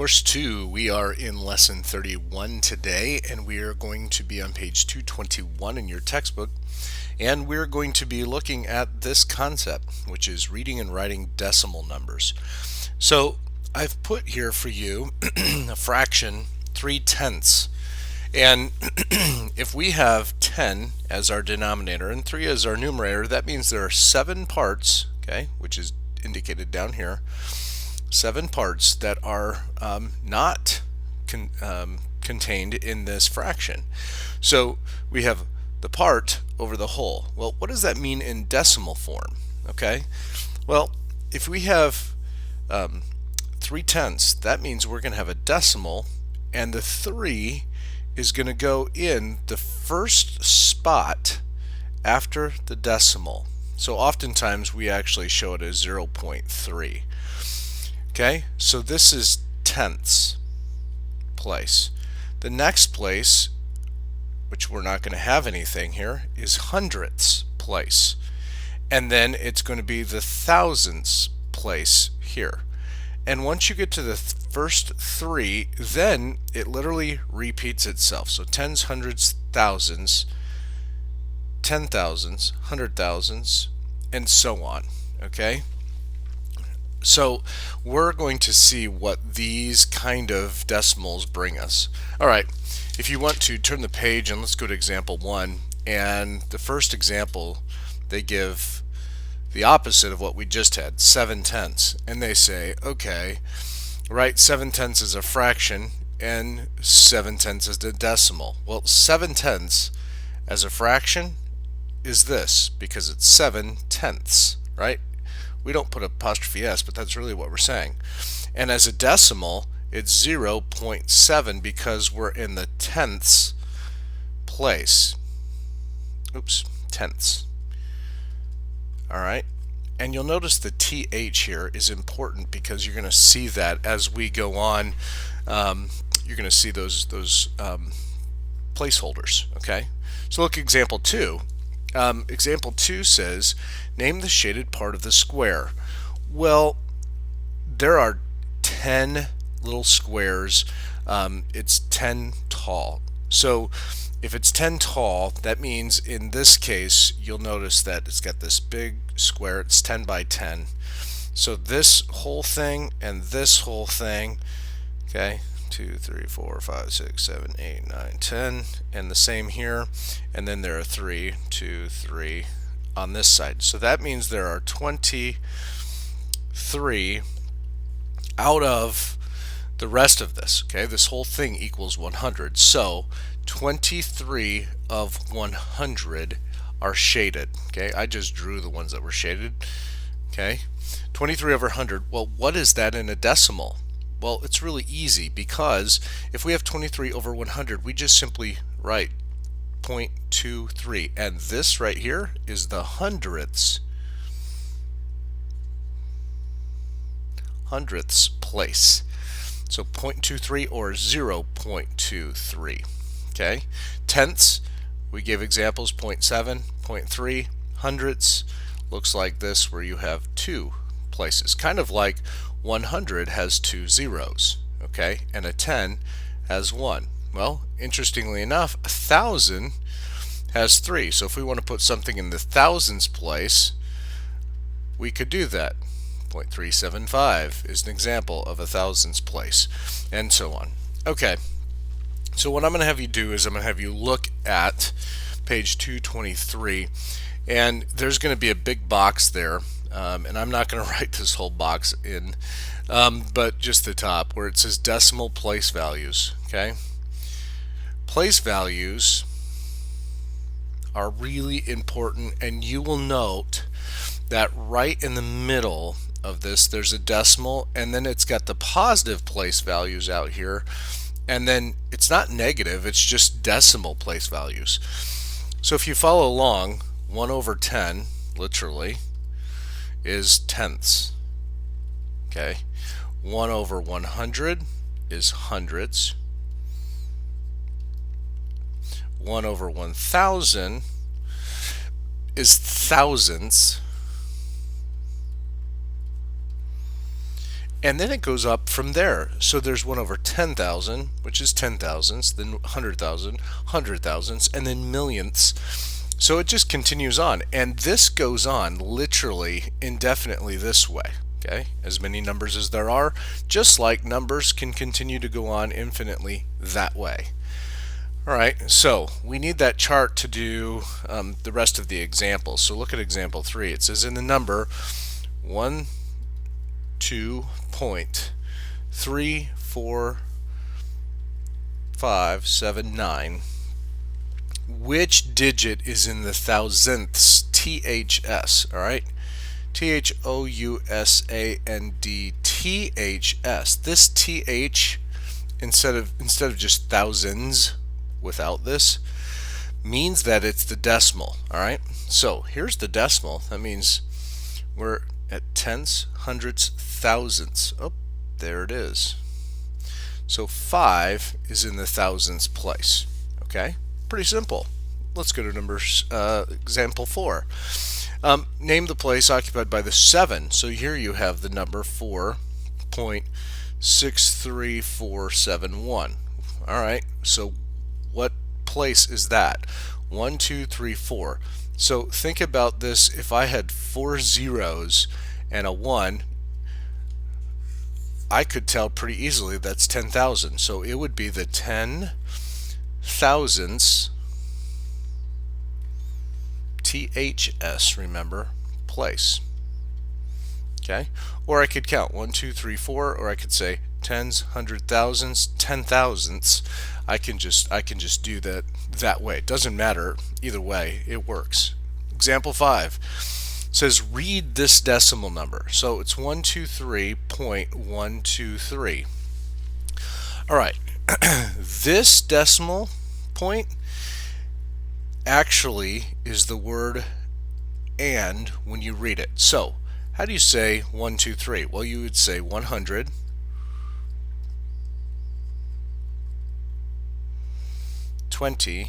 Course 2, we are in lesson 31 today, and we are going to be on page 221 in your textbook, and we're going to be looking at this concept, which is reading and writing decimal numbers. So I've put here for you a fraction 3/10, and if we have 10 as our denominator and 3 as our numerator, that means there are 7 parts, okay, which is indicated down here. 7 parts that are not contained in this fraction. So we have the part over the whole. Well, what does that mean in decimal form? Okay, well, if we have 3/10, that means we're going to have a decimal, and the 3 is going to go in the first spot after the decimal. So oftentimes we actually show it as 0.3. Okay, so this is tenths place. The next place, which we're not going to have anything here, is hundredths place. And then it's going to be the thousandths place here. And once you get to the first 3, then it literally repeats itself. So tens, hundreds, thousands, 10,000s, 100,000s, and so on. Okay? So we're going to see what these kind of decimals bring us. All right, if you want to turn the page and let's go to example 1. And the first example, they give the opposite of what we just had, 7/10. And they say, okay, write 7/10 as a fraction and 7/10 as a decimal. Well, 7/10 as a fraction is this because it's 7/10, right? We don't put apostrophe s, but that's really what we're saying. And as a decimal, it's 0.7 because we're in the tenths place. Oops, tenths. All right. And you'll notice the th here is important because you're going to see that as we go on. You're going to see those placeholders. Okay. So look, example 2. Example 2 says, name the shaded part of the square. Well, there are 10 little squares. It's 10 tall. So if it's 10 tall, that means in this case, you'll notice that it's got this big square. It's 10 by 10. So this whole thing and this whole thing, okay, 2, 3, 4, 5, 6, 7, 8, 9, 10, and the same here, and then there are 3, 2, 3 on this side. So that means there are 23 out of the rest of this. Okay, this whole thing equals 100. So 23 of 100 are shaded. Okay, I just drew the ones that were shaded. Okay, 23 over 100. Well, what is that in a decimal? Well, it's really easy because if we have 23 over 100, we just simply write 0.23, and this right here is the hundredths place. So 0.23 or 0.23. Okay, tenths, we gave examples 0.7, 0.3, hundredths looks like this where you have 2 places, kind of like 100 has 2 zeros, okay, and a 10 has 1. Well, interestingly enough, 1,000 has 3. So if we want to put something in the thousands place, we could do that. 0.375 is an example of a thousands place, and so on. Okay, so what I'm going to have you do is I'm going to have you look at page 223, and there's going to be a big box there. And I'm not going to write this whole box in, but just the top where it says decimal place values. Okay, place values are really important, and you will note that right in the middle of this there's a decimal, and then it's got the positive place values out here, and then it's not negative, it's just decimal place values. So if you follow along, 1 over 10 literally is tenths. Okay, 1 over 100 is hundredths. 1 over 1,000 is thousandths. And then it goes up from there. So there's 1 over 10,000, which is 10 thousandths, then 100,000, 100,000ths, and then millionths. So it just continues on. And this goes on literally indefinitely this way. Okay, as many numbers as there are, just like numbers can continue to go on infinitely that way. All right, so we need that chart to do the rest of the examples. So look at example 3. It says in the number 12.34579, which digit is in the thousandths? THS. All right, THOUSAND, THS. This TH, instead of just thousands without this, means that it's the decimal. All right, so here's the decimal. That means we're at tenths, hundredths, thousandths. Oh, there it is. So 5 is in the thousandths place. Okay, pretty simple. Let's go to example 4. Name the place occupied by the 7. So here you have the number 4.63471. All right, so what place is that? 1, 2, 3, 4. So think about this. If I had 4 zeros and a 1, I could tell pretty easily that's 10,000. So it would be the 10 thousandths, THS, remember, place. Okay, or I could count 1, 2, 3, 4, or I could say tens, hundred thousandths, 10 thousandths. I can just do that way. It doesn't matter either way, it works. Example 5 says read this decimal number. So it's 123.123. All right, this decimal point actually is the word and when you read it. So how do you say 1, 2, 3? Well, you would say 100 23.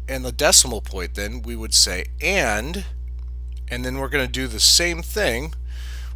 And the decimal point, then we would say and then we're going to do the same thing.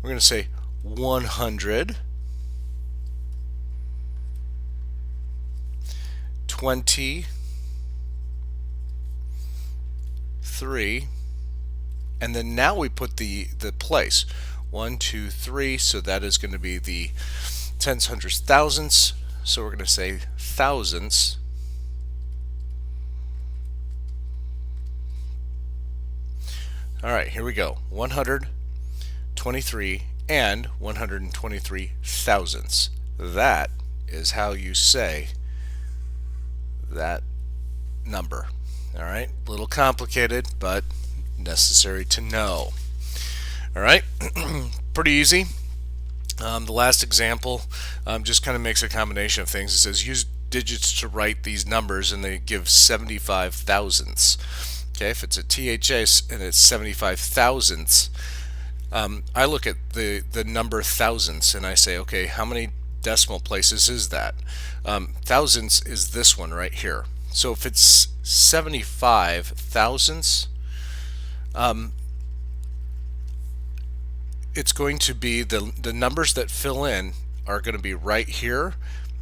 We're going to say 100 23, and then now we put the place 1, 2, 3. So that is going to be the tens, hundreds, thousandths. So we're going to say thousandths. All right, here we go. 123 and 123 thousandths. That is how you say that number. All right, a little complicated, but necessary to know. All right, pretty easy. The last example just kind of makes a combination of things. It says use digits to write these numbers, and they give 75 thousandths. Okay, if it's a THS and it's 75 thousandths, I look at the number thousandths and I say, okay, how many decimal places is that? Thousandths is this one right here. So if it's 75 thousandths, it's going to be the numbers that fill in are going to be right here,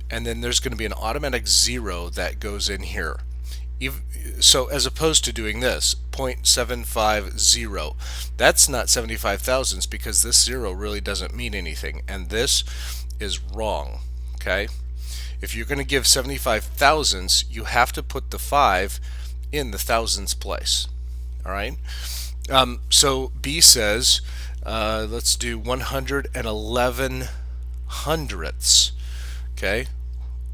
and then there's going to be an automatic 0 that goes in here. So as opposed to doing this 0.750, that's not 75 thousandths because this 0 really doesn't mean anything, and this is wrong. Okay, if you're going to give 75 thousandths, you have to put the 5 in the thousandths place. All right, so B says let's do 111 hundredths. Okay,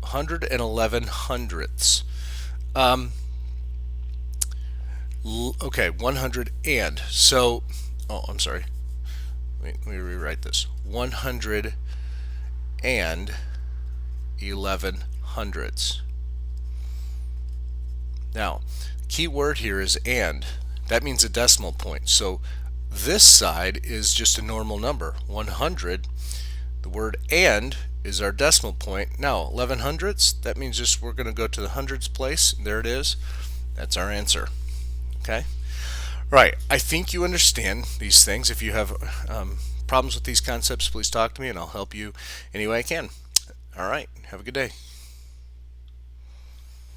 111 hundredths. Okay, 100 and, so, oh, I'm sorry, let me rewrite this. 111 hundredths. Now, key word here is and. That means a decimal point. So this side is just a normal number, 100. The word and is our decimal point. Now 11 hundredths, that means just we're going to go to the hundreds place. There it is. That's our answer. Okay. Right. I think you understand these things. If you have problems with these concepts, please talk to me and I'll help you any way I can. All right. Have a good day.